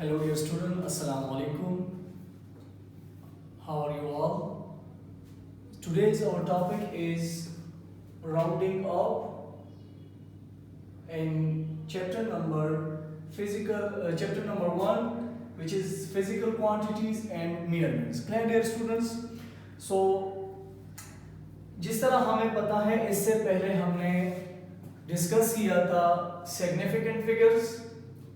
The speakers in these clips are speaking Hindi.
Hello dear student, Assalamu alaikum. How are you all? Today's our topic is rounding up in chapter number 1, which is physical quantities and measurements. Clear dear students? So जिस तरह हमें पता है इससे पहले हमने डिस्कस किया था significant figures.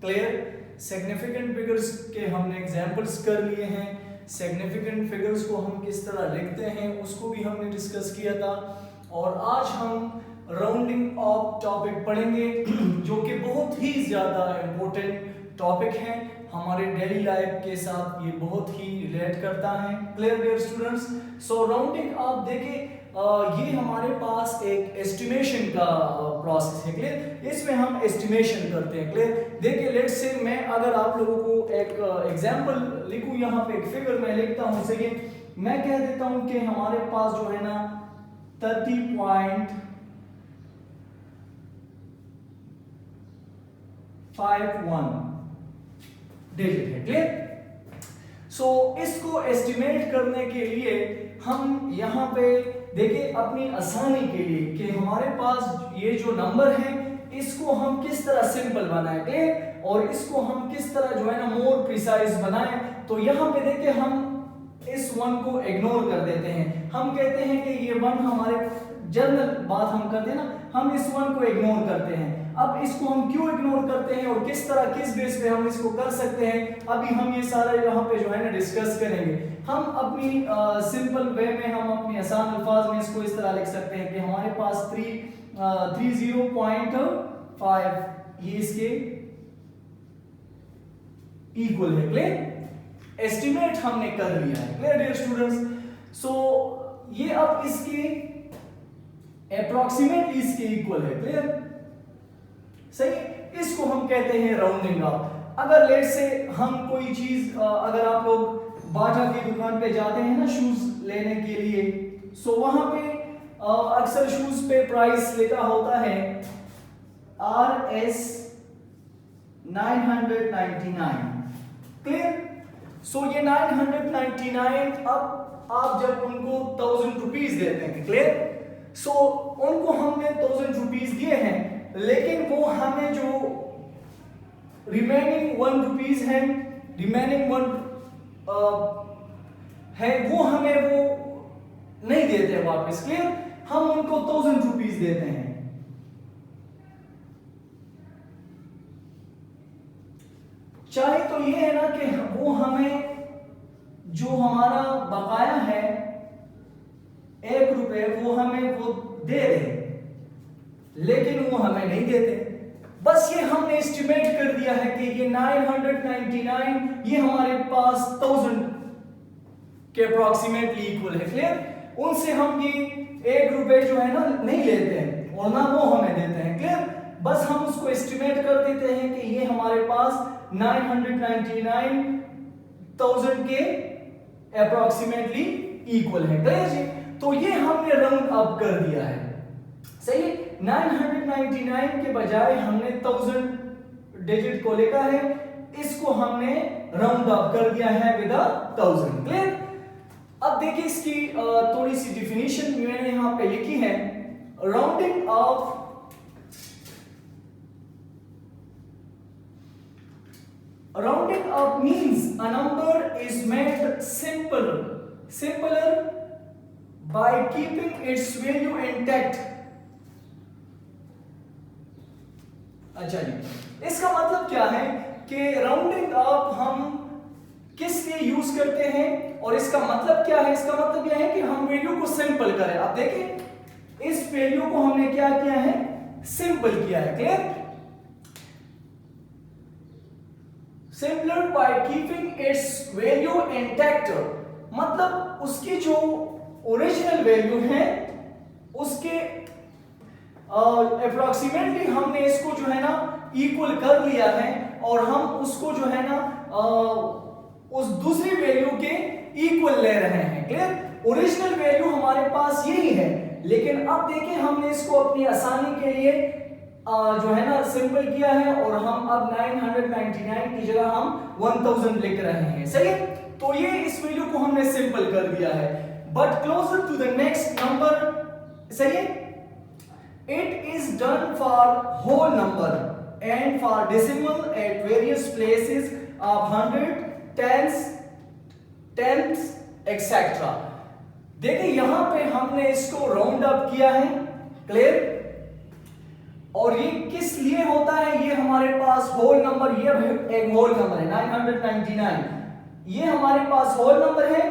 Clear? Significant figures के हमने एग्जांपल्स कर लिए हैं. सिग्निफिकेंट फिगर्स को हम किस तरह लिखते हैं उसको भी हमने डिस्कस किया था. और आज हम राउंडिंग ऑफ टॉपिक पढ़ेंगे जो कि बहुत ही ज़्यादा इम्पोर्टेंट टॉपिक है. हमारे डेली लाइफ के साथ ये बहुत ही रिलेट करता है. Clear dear students? So rounding off देखिए ये हमारे पास एक एस्टिमेशन का प्रोसेस है. क्लियर? इसमें हम एस्टिमेशन करते हैं. क्लियर? देखिए लेट्स से मैं अगर आप लोगों को एक एग्जांपल लिखूं, यहाँ पे एक फिगर मैं लिखता हूँ. सही, मैं कह देता हूँ कि हमारे पास जो है ना 30.51 डिजिट है. क्लियर? सो इसको एस्टिमेट करने के लिए हम यहाँ पे देखिए अपनी आसानी के लिए कि हमारे पास ये जो नंबर है इसको हम किस तरह सिंपल बनाएं और इसको हम किस तरह जो है ना मोर प्रिसाइज बनाएं. तो यहाँ पे देखिए हम इस 1 को इग्नोर कर देते हैं. हम कहते हैं कि ये 1 हमारे जनरल बात हम करते हैं ना, हम इस 1 को इग्नोर करते हैं. अब इसको हम क्यों इग्नोर करते हैं और किस तरह किस बेस पे हम इसको कर सकते हैं, अभी हम ये सारा यहाँ पे जो है ना डिस्कस करेंगे. हम अपनी सिंपल वे में हम अपनी आसान अल्फाज में इसको इस तरह लिख सकते हैं कि हमारे पास 30.5 ये इसके इक्वल है. क्लियर? एस्टिमेट हमने कर लिया है. Clear dear students? सो ये अब इसके अप्रॉक्सीमेटली इसके इक्वल है. क्लियर? सही. इसको हम कहते हैं राउंडिंग ऑफ. अगर लेट से हम कोई चीज अगर आप लोग बाटा की दुकान पे जाते हैं ना शूज लेने के लिए, सो वहां पे अक्सर शूज पे प्राइस लिखा होता है RS 999. क्लियर? सो ये 999 अब आप जब उनको 1000 रुपीज देते हैं. क्लियर? सो उनको हमने 1000 रुपीज दिए हैं, लेकिन वो हमें जो रिमेनिंग 1 रुपीज है, रिमेनिंग 1 है वो हमें वो नहीं देते वापस. क्लियर? हम उनको 1000 रुपीज देते हैं. चाहे तो ये है ना कि वो हमें जो हमारा बकाया है 1 रुपए वो हमें वो दे रहे, लेकिन वो हमें नहीं देते. बस ये हमने एस्टिमेट कर दिया है कि ये 999 ये हमारे पास 1000 के अप्रॉक्सीमेटली इक्वल है. क्लियर? उनसे हम ये 1 रुपए जो है ना नहीं लेते हैं और ना वो हमें देते हैं. क्लियर? बस हम उसको एस्टिमेट कर देते हैं कि ये हमारे पास 999,000 के अप्रॉक्सीमेटली इक्वल है. क्लियर जी? तो ये हमने राउंड अप कर दिया है. सही. 999 के बजाय हमने 1000 डिजिट को लिखा है, इसको हमने राउंड अप कर दिया है विद 1000. क्लियर? अब देखिए इसकी थोड़ी सी डिफिनीशन मैंने यहां पे लिखी है. Rounding off means a number is made simpler by keeping its value intact. अच्छा जी, इसका मतलब क्या है कि राउंडिंग ऑफ हम किस लिए यूज करते हैं और इसका मतलब क्या है. इसका मतलब यह है कि हम वैल्यू को सिंपल करें. अब देखिए इस वैल्यू को हमने क्या किया है, सिंपल किया है. Clear? Simpler by keeping it's value intact, मतलब उसकी जो ओरिजिनल वैल्यू है उसके अप्रोक्सीमेटली हमने इसको जो है ना इक्वल कर लिया है और हम उसको जो है ना उस दूसरी वैल्यू के इक्वल ले रहे हैं. क्लियर? ओरिजिनल वैल्यू हमारे पास यही है, लेकिन अब देखिए हमने इसको अपनी आसानी के लिए जो है ना सिंपल किया है और हम अब 999 की जगह हम 1000 लिख रहे हैं, सही है। तो ये इस वैल्यू को हमने सिंपल कर दिया है, but closer to the next number, सही है। It is done for whole number and for decimal at various places of 100, tenths etcetera. देखिए यहां पे हमने इसको राउंड अप किया है, क्लियर। और ये किस लिए होता है, ये हमारे पास होल नंबर, ये एक होल नंबर है 999, ये हमारे पास होल नंबर है,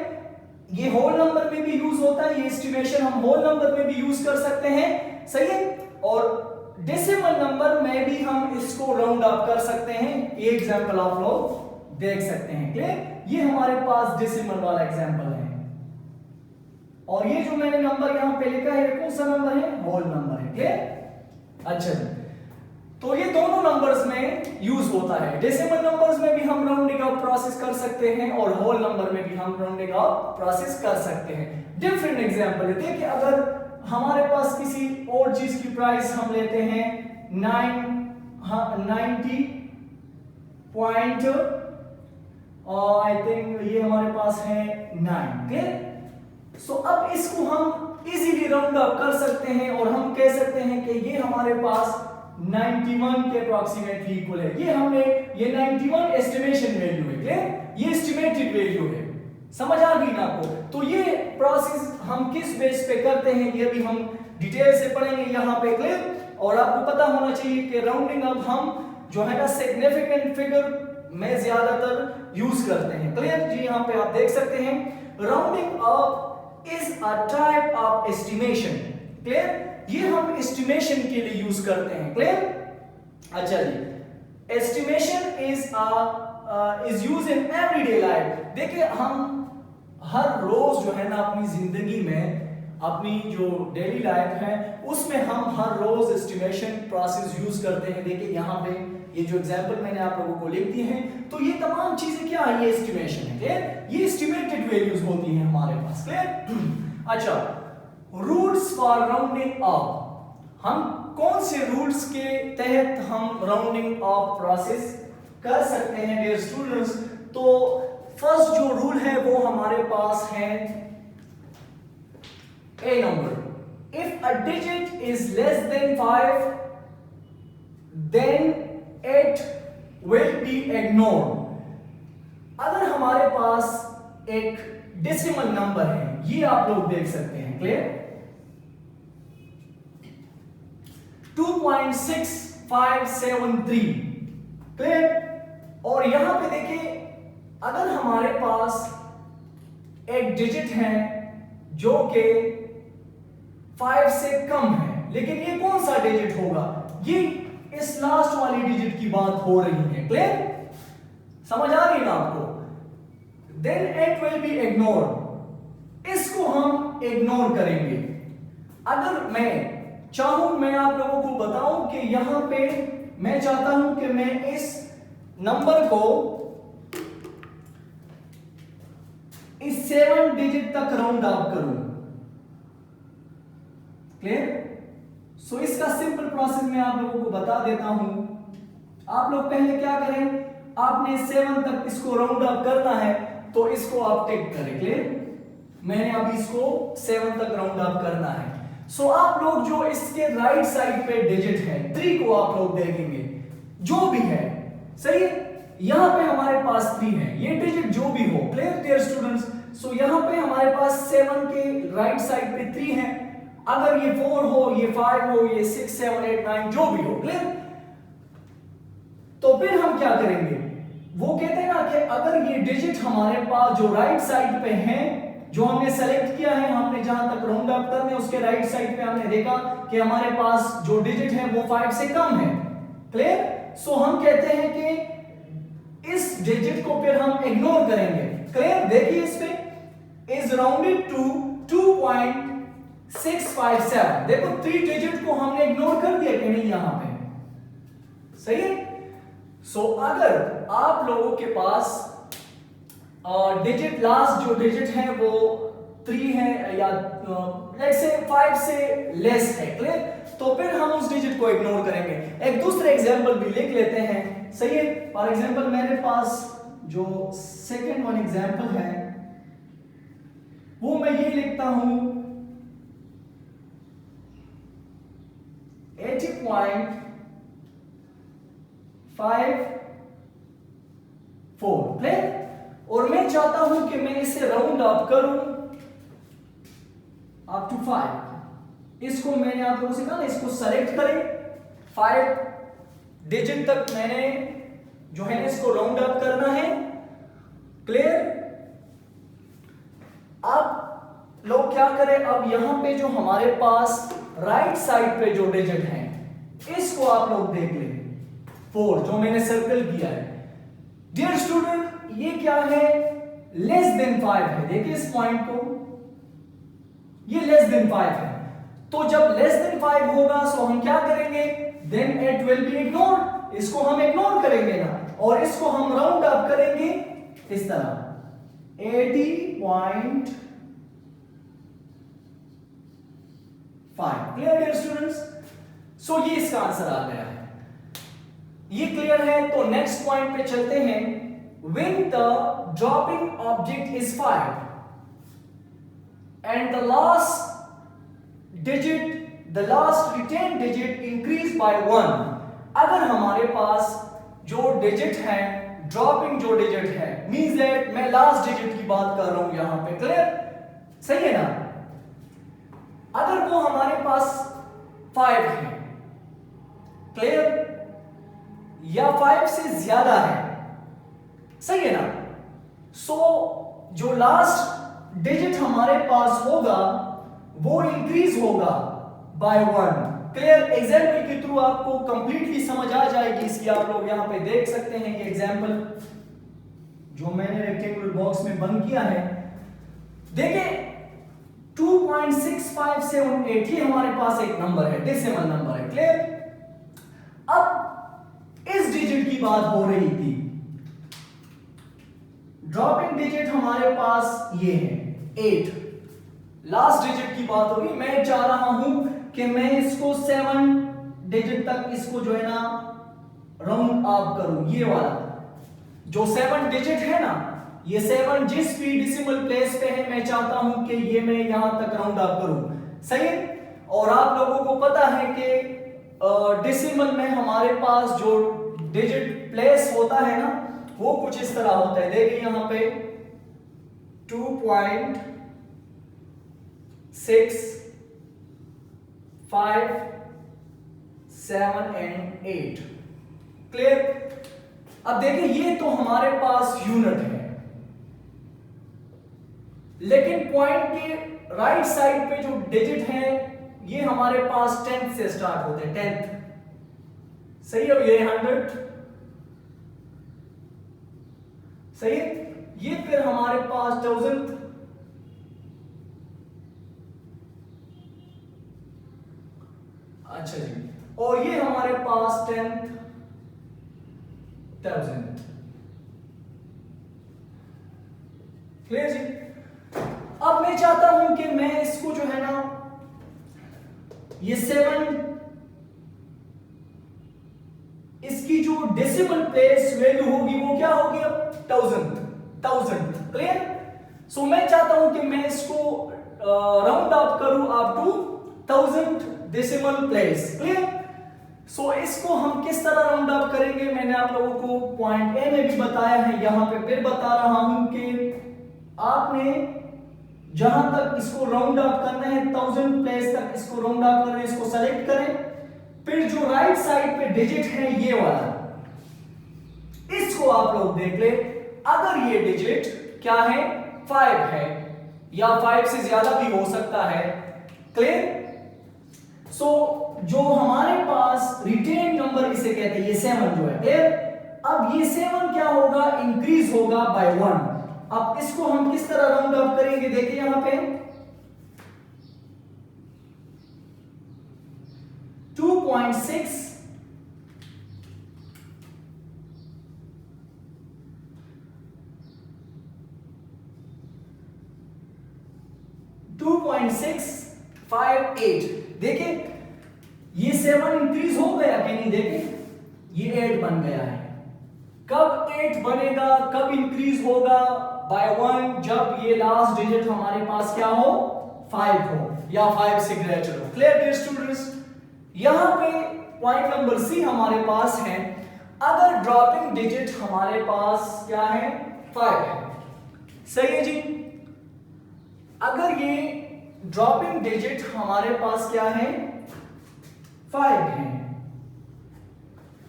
ये होल नंबर में भी यूज होता है, ये एस्टिमेशन हम होल नंबर में भी यूज कर सकते हैं, सही है। और डेसिमल नंबर में भी हम इसको राउंड अप कर सकते हैं, ये एग्जांपल आप लोग देख सकते हैं, क्लियर। ये हमारे पास डेसिमल वाला एग्जांपल है, और ये जो मैंने नंबर यहां पे लिखा है कौन सा नंबर है, होल नंबर है, क्लियर। अच्छा, तो ये दोनों नंबर्स में यूज होता है। डेसिमल नंबर्स में भी हम राउंडिंग ऑफ प्रोसेस कर सकते हैं और होल नंबर में भी हम राउंडिंग ऑफ प्रोसेस कर सकते हैं। डिफरेंट एग्जांपल है, देखिए अगर हमारे पास किसी और चीज की प्राइस हम लेते हैं 90 पॉइंट, आई थिंक ये हमारे पास है 9, क्लियर। सो अब इसको हम इजीली राउंड अप कर सकते हैं और हम कह सकते हैं कि ये हमारे पास 91 के अप्रोक्सीमेटली इक्वल है। ये हमने ये 91 एस्टिमेशन वैल्यू है, क्लियर, ये एस्टिमेटेड वैल्यू है, समझ आ गई ना आपको। तो ये प्रोसेस हम किस बेस पे करते हैं ये भी हम डिटेल से पढ़ेंगे यहां पे, क्लियर। और आपको पता होना चाहिए कि राउंडिंग अप हम जो है ना सिग्निफिकेंट फिगर में ज्यादातर यूज करते हैं, क्लियर जी। यहां पे आप देख सकते हैं rounding up is a type of estimation, clear. ये हम एस्टिमेशन के लिए यूज करते हैं, क्लियर। अच्छा जी, estimation is use in everyday life. देखिए हम हर रोज जो है ना अपनी जिंदगी में, अपनी जो डेली लाइफ है उसमें हम हर रोज एस्टिमेशन प्रोसेस यूज करते हैं। देखिए यहाँ पे ये जो एग्जांपल मैंने आप लोगों को लिख दिए हैं, तो ये तमाम चीजें क्या है, ये एस्टिमेशन है, क्लियर। ये एस्टिमेटेड वैल्यूज होती हैं हमारे पास, क्लियर। अच्छा, रूल्स फॉर राउंडिंग ऑफ, हम कौन से रूल्स के तहत हम राउंडिंग ऑफ प्रोसेस कर सकते हैं डियर स्टूडेंट्स। तो फर्स्ट जो रूल है वो हमारे पास है a number, if a digit is less than 5 then it will be ignored. अगर हमारे पास एक डेसिमल नंबर है, ये आप लोग देख सकते हैं, क्लियर, 2.6573, क्लियर। और यहां पे देखिए अगर हमारे पास एक डिजिट है जो कि 5 से कम है, लेकिन ये कौन सा डिजिट होगा, ये इस लास्ट वाली डिजिट की बात हो रही है, क्लियर, समझ आ रही है ना आपको। Then it will be ignored, इसको हम इग्नोर करेंगे। अगर मैं चाहूं, मैं आप लोगों को बताऊं कि यहां पे मैं चाहता हूं कि मैं इस नंबर को इस 7 डिजिट तक राउंड अप करूं, क्लियर। सो इसका सिंपल प्रोसेस मैं आप लोगों को बता देता हूं। आप लोग पहले क्या करें, आपने 7 तक इसको राउंड अप करना है, तो इसको आप टिक करें, क्लियर। मैंने अभी इसको 7 तक राउंड अप करना है। सो आप लोग जो इसके राइट साइड पे डिजिट है 3 को आप लोग देखेंगे, जो भी है, सही है। यहां पे हमारे पास 3 है, ये डिजिट जो भी हो, क्लियर डियर स्टूडेंट्स। सो यहां पे हमारे पास 7 के राइट साइड पे 3 है। अगर ये 4 हो, ये 5 हो, ये 6 7 8 9 जो भी हो, क्लियर। तो फिर हम क्या करेंगे, वो कहते हैं ना कि अगर ये डिजिट हमारे पास जो राइट साइड पे है, जो हमने सेलेक्ट किया है, हमने जहां तक राउंड अप करने उसके राइट साइड पे हमने देखा कि हमारे पास जो डिजिट है वो 5 से कम है, क्लियर। सो हम कहते हैं कि इस डिजिट को फिर हम इग्नोर करेंगे, क्लियर। देखिए इस पे इज राउंडेड टू 2.657, देखो 3 डिजिट को हमने इग्नोर कर दिया कि नहीं यहां पे, सही है। सो अगर आप लोगों के पास डिजिट लास्ट जो डिजिट है वो 3 है या लेट्स से 5 से लेस है, क्लियर, तो फिर हम उस डिजिट को इग्नोर करेंगे। एक दूसरे एग्जांपल भी लिख लेते हैं, सही है। फॉर एग्जांपल मेरे पास जो सेकंड वन एग्जांपल है वो मैं ये लिखता हूं 80.54 क्लियर। और मैं चाहता हूं कि मैं इसे राउंड अप करूं अप टू 5। इसको मैंने आप लोगों से कहा ना, इसको सेलेक्ट करें 5 डिजिट तक मैंने जो है ना इसको राउंड अप करना है, क्लियर। अब लोग क्या करें, अब यहां पे जो हमारे पास राइट साइड पे जो डिजिट है इसको आप लोग देख लें 4 जो मैंने सर्कल किया है। डियर स्टूडेंट ये क्या है, लेस देन 5 है। देखिए इस पॉइंट को, ये लेस देन 5 है। तो जब लेस देन 5 होगा सो हम क्या करेंगे, then it will be ignored, इसको हम इग्नोर करेंगे ना, और इसको हम राउंड अप करेंगे इस तरह 80.5। Clear dear students. सो ये इसका आंसर आ गया है, ये क्लियर है। तो नेक्स्ट पॉइंट पे चलते हैं। When the dropping object is fired and the last retained digit increased by 1, अगर हमारे पास जो डिजिट है, ड्रॉपिंग जो डिजिट है, मींस दैट मैं लास्ट डिजिट की बात कर रहा हूं यहां पे, क्लियर, सही है ना। अगर वो हमारे पास 5 है, क्लियर, या 5 से ज्यादा है, सही है ना। सो जो लास्ट डिजिट हमारे पास होगा वो इंक्रीज होगा बाय 1, क्लियर। एग्जांपल के थ्रू आपको कंप्लीटली समझ आ जाएगी इसकी। आप लोग यहां पे देख सकते हैं ये एग्जांपल जो मैंने रेक्टेंगुलर बॉक्स में बंद किया है। देखिए 2.6578 ही हमारे पास एक नंबर है, डेसिमल नंबर है, क्लियर। अब इस डिजिट की बात हो रही थी, ड्रॉपिंग डिजिट हमारे पास ये है 8, लास्ट डिजिट की बात होगी। मैं चाह रहा हूं कि मैं इसको 7 डिजिट तक इसको जो है ना राउंड अप करूं। ये वाला जो 7 डिजिट है ना, ये 7 जिस भी डेसिमल प्लेस पे है मैं चाहता हूं कि ये मैं यहां तक राउंड अप करूं, सही है। और आप लोगों को पता है कि डेसिमल में हमारे पास जो डिजिट प्लेस होता है ना वो कुछ इस तरह होता है। देखिए यहां पे 2.6, 5, 7 and 8, क्लियर। अब देखिए ये तो हमारे पास यूनिट है, लेकिन पॉइंट के राइट साइड पे जो डिजिट है ये हमारे पास 10th से स्टार्ट होते हैं, 10th, सही है। ये 100, सही है। ये फिर हमारे पास 1000, अच्छा जी, और ये हमारे पास 10,000। क्लियर जी। अब मैं चाहता हूं कि मैं इसको जो है ना ये 7, इसकी जो डेसिमल प्लेस वैल्यू होगी वो क्या होगी, अब 1000, क्लियर। सो मैं चाहता हूं कि मैं इसको राउंड अप करूं up to 1000 decimal place, clear. So इसको हम किस तरह राउंड अप करेंगे, मैंने आप लोगों को पॉइंट ए में भी बताया है, यहां पे फिर बता रहा हूं कि आपने जहां तक इसको राउंड अप करना है 1000 प्लेस तक इसको राउंड अप करना है, इसको सेलेक्ट करें। फिर जो राइट साइड पे डिजिट है ये वाला, इसको आप लोग देख ले। अगर ये डिजिट क्या है, 5 है या 5 से ज्यादा भी हो सकता है, क्लियर। सो जो हमारे पास रिटेन नंबर इसे कहते हैं, ये 7 जो है, क्लियर। अब ये 7 क्या होगा, इंक्रीज होगा बाय 1। अब इसको हम किस तरह राउंड अप करेंगे, देखिए यहां पे 2.6, 2.658, देखिए 7 इंक्रीज हो गया कि नहीं, देखें ये 8 बन गया है। कब 8 बनेगा, कब इंक्रीज होगा, बाय 1, जब ये लास्ट डिजिट हमारे पास क्या हो, 5 हो या 5 से ग्रेटर हो। Clear dear students. यहां पे पॉइंट नंबर सी हमारे पास है, अगर ड्रॉपिंग डिजिट हमारे पास क्या है, 5 है, सही है जी। अगर ये ड्रॉपिंग डिजिट हमारे पास क्या है, 5 है,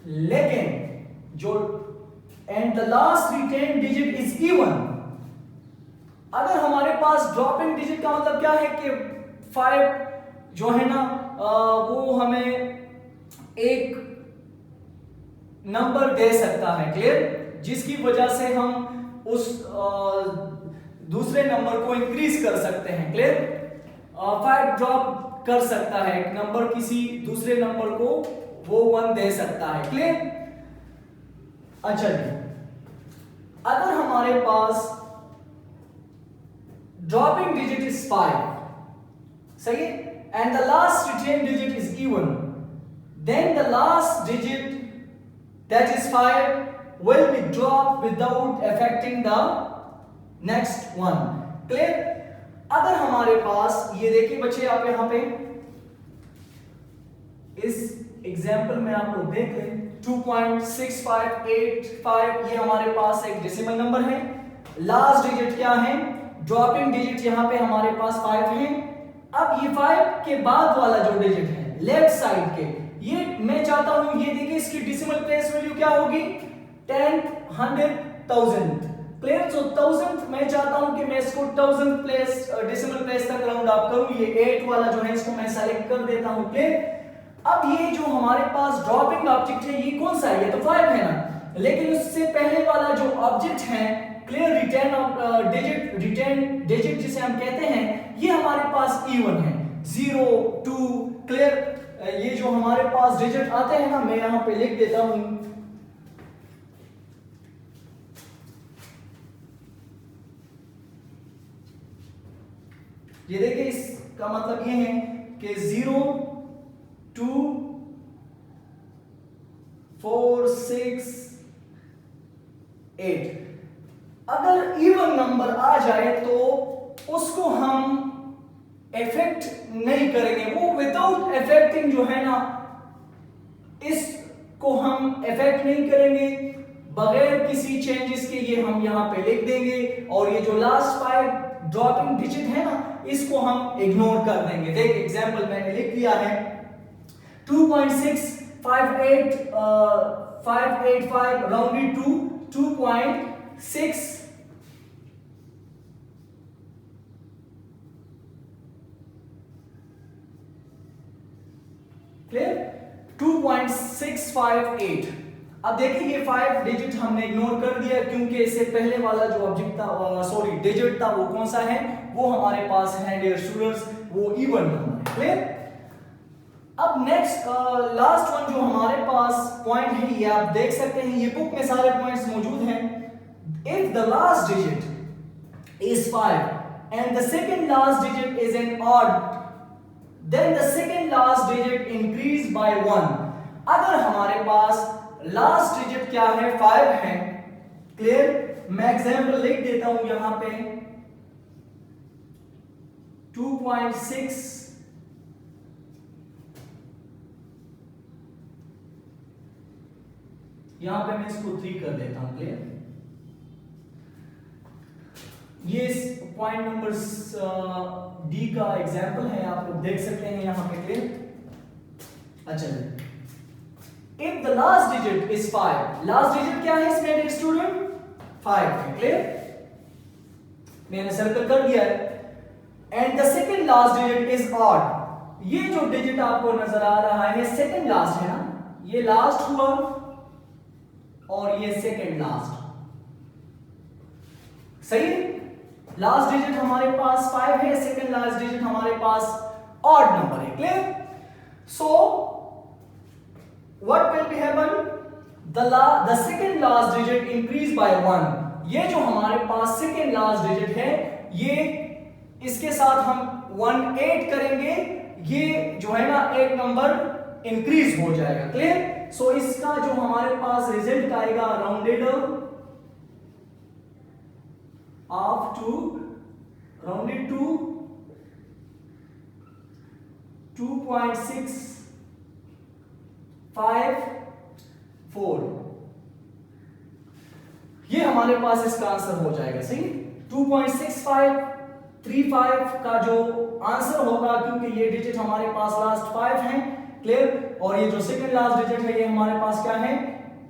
लेकिन जो and the last retain digit is even, अगर हमारे पास ड्रॉपिंग डिजिट का मतलब क्या है कि 5 जो है ना वो हमें एक नंबर दे सकता है, क्लियर, जिसकी वजह से हम उस दूसरे नंबर को इंक्रीज कर सकते हैं, क्लियर। 5 ड्रॉप कर सकता है एक नंबर, किसी दूसरे नंबर को वो 1 दे सकता है, क्लियर। अच्छा जी, अगर हमारे पास ड्रॉपिंग डिजिट इज 5, सही है, and the last retain digit is even, then the last digit that is 5 will be dropped without affecting the next one, clear। अगर हमारे पास ये देखिए बच्चे, आप यहां पे इस एग्जांपल में आप लोग देख लें, 2.6585 ये हमारे पास एक डेसिमल नंबर है, लास्ट डिजिट क्या है, ड्रॉपिंग डिजिट यहां पे हमारे पास 5 है। अब ये 5 के बाद वाला जो डिजिट है लेफ्ट साइड के, ये मैं चाहता हूं, ये देखिए इसकी डेसिमल प्लेस वैल्यू क्या होगी, 10, 100, 1000, क्लियर। सो 1000 मैं चाहता हूं कि मैं इसको 1000 प्लेस डेसिमल प्लेस तक राउंड अप करूं, ये 8 वाला जो है इसको मैं सेलेक्ट कर देता हूं, क्लियर। अब ये जो हमारे पास ड्रॉपिंग ऑब्जेक्ट है, ये कौन सा है, ये तो 5 है ना, लेकिन उससे पहले वाला जो ऑब्जेक्ट है, क्लियर, रिटेन डिजिट जिसे हम कहते हैं, ये हमारे पास इवन है, 0, 2, क्लियर। ये जो हमारे पास डिजिट आते हैं ना, मैं यहां पे लिख देता हूं, ये देखिए इसका मतलब ये है कि 0, 2, 4, 6, 8। अगर इवन नंबर आ जाए तो उसको हम इफेक्ट नहीं करेंगे, वो विदाउट इफेक्टिंग जो है ना, इसको हम इफेक्ट नहीं करेंगे, बगैर किसी चेंजेस के ये हम यहां पे लिख देंगे, और ये जो लास्ट 5 ड्रॉपिंग डिजिट है ना, इसको हम इग्नोर कर देंगे। देख एग्जांपल मैंने लिख दिया है, 2.6585 राउंडेड टू 2.6, क्लियर, 2.658। अब देखिए ये 5 डिजिट हमने इग्नोर कर दिया, क्योंकि इससे पहले वाला जो ऑब्जेक्ट था, सॉरी डिजिट था, वो कौन सा है, वो हमारे पास है डियर स्टूडेंट्स, वो इवन नंबर है, क्लियर। अब नेक्स्ट लास्ट वन जो हमारे पास पॉइंट है, ये आप देख सकते हैं, ये बुक में सारे पॉइंट्स मौजूद हैं। If the last digit is 5 and the second last digit is an odd, then the second last digit increase by 1। अगर हमारे पास लास्ट डिजिट क्या है, 5 है, क्लियर। मैं एग्जांपल लिख देता हूं यहां पे, 2.6, यहां पे मैं इसको 3 कर देता हूं, क्लियर। ये पॉइंट नंबर डी का एग्जांपल है, आप लोग देख सकते हैं यहां पे, क्लियर। अच्छा, if the last digit is 5, last digit क्या है इसमें स्टूडेंट, 5 है, क्लियर, मैंने सर्कल कर दिया है। And the second last digit is odd, ये जो डिजिट आपको नजर आ रहा है, सेकंड लास्ट है ना, ये लास्ट हुआ और ये सेकंड लास्ट, सही है। लास्ट डिजिट हमारे पास 5 है, सेकंड लास्ट डिजिट हमारे पास ऑड नंबर है, clear. So what will be happen, the second last digit increase by 1। ये जो हमारे पास सेकंड लास्ट डिजिट है, ये इसके साथ हम 1 ऐड करेंगे, ये जो है ना एक नंबर इंक्रीज हो जाएगा। क्लियर? सो इसका जो हमारे पास रिजल्ट आएगा rounded off to rounded to 2.654, ये हमारे पास इसका आंसर हो जाएगा। सही, 2.6535 का जो आंसर होगा, क्योंकि ये डिजिट हमारे पास लास्ट 5 हैं। क्लियर? और ये जो सेकंड लास्ट डिजिट है ये हमारे पास क्या है,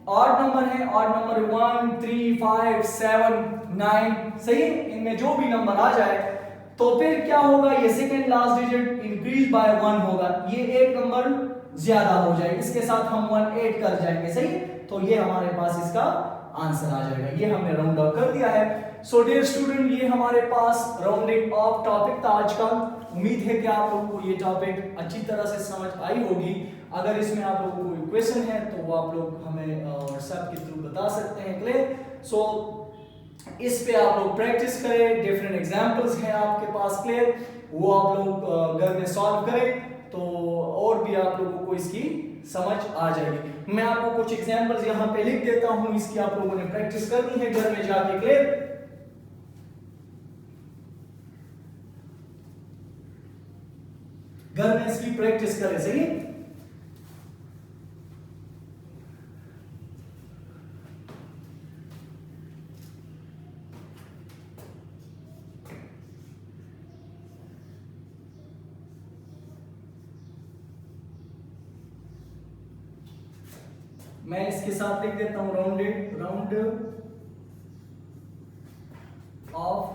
ऑड नंबर है। Odd number 1 3 5 7 9। सही है, इनमें जो भी नंबर आ जाए तो फिर क्या होगा, ये second last digit increase by 1 होगा, ये एक नंबर ज्यादा हो जाएगा, इसके साथ हम 1 ऐड कर जाएंगे। सही, तो ये हमारे पास इसका आंसर आ जाएगा। ये हमने राउंड ऑफ कर दिया है। सो डियर स्टूडेंट, ये हमारे पास राउंडिंग ऑफ टॉपिक था आज का। उम्मीद है कि आप लोगों को ये टॉपिक अच्छी तरह से समझ आई होगी। अगर इसमें आप लोगों को कोई क्वेश्चन है तो वो आप लोग हमें व्हाट्सएप के थ्रू बता सकते हैं। क्लियर? सो इस पे आप लोग प्रैक्टिस करें, डिफरेंट एग्जांपल्स हैं आपके पास। क्लियर? वो आप लोग घर में सॉल्व करें तो और भी आप लोगों को इसकी समझ आ जाएगी। मैं आपको कुछ एग्जांपल्स यहाँ पे लिख देता हूँ, इसकी आप लोगों ने प्रैक्टिस करनी है घर में जाके। क्लियर? घर में इसकी प्रैक्टिस करें। सही, मैं इसके साथ लिख देता हूं round off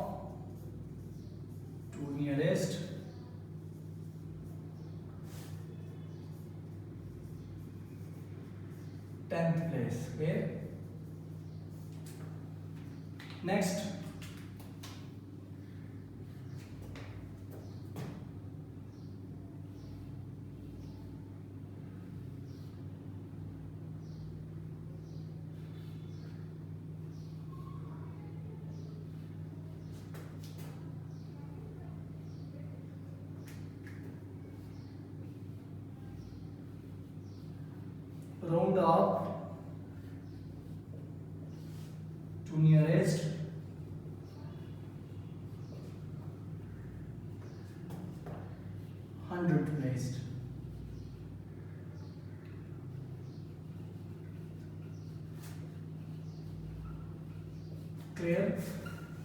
to nearest tenth place. Okay, next round off to nearest hundred placed. Clear?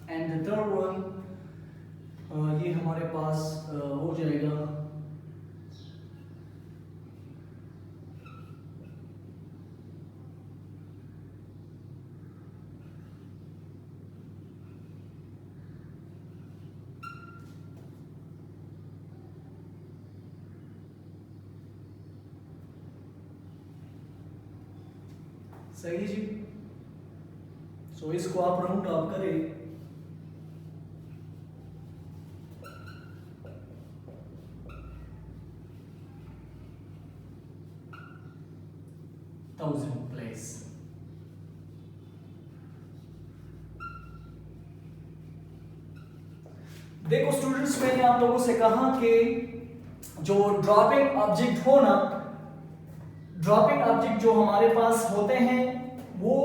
And the third one, ये हमारे पास हो जाएगा सही जी। सो इसको आप राउंड ऑफ करें थाउजेंड प्लेस। देखो स्टूडेंट्स, मैंने आप लोगों से कहा कि जो ड्रॉपिंग ऑब्जेक्ट हो ना, ड्रॉपिंग ऑब्जेक्ट जो हमारे पास होते हैं वो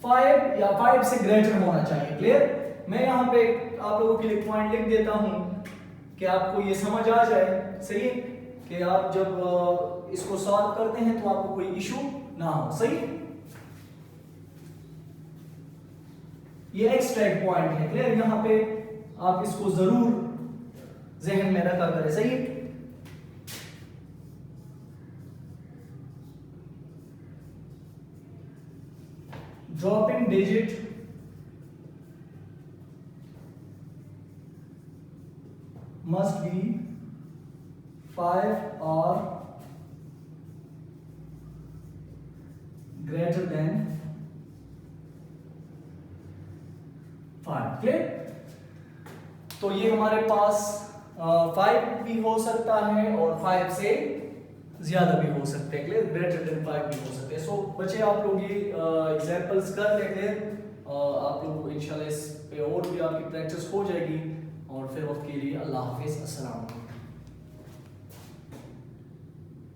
5 या 5 से ग्रेटर होना चाहिए। क्लियर? मैं यहाँ पे आप लोगों के लिए पॉइंट लिख देता हूँ कि आपको ये समझ आ जाए। सही है कि आप जब इसको सॉल्व करते हैं तो आपको कोई इशू ना हो। सही, ये एक्सट्रैक्ट पॉइंट है। क्लियर? यहाँ पे आप इसको जरूर जहन में रखा करें। सही है? dropping digit must be 5 or greater than 5। Clear? तो ये हमारे पास 5 भी हो सकता है और 5 से ज्यादा भी हो सकते हैं। क्लियर? ग्रेटर देन 5 भी हो सकते हैं। सो बच्चे, आप लोग ये एग्जांपल्स कर लेते हैं, आप लोगों को इंशाल्लाह इस पे और भी आपकी प्रैक्टिस हो जाएगी। और फिर वक्त के लिए अल्लाह हाफिज, अस्सलाम वालेकुम।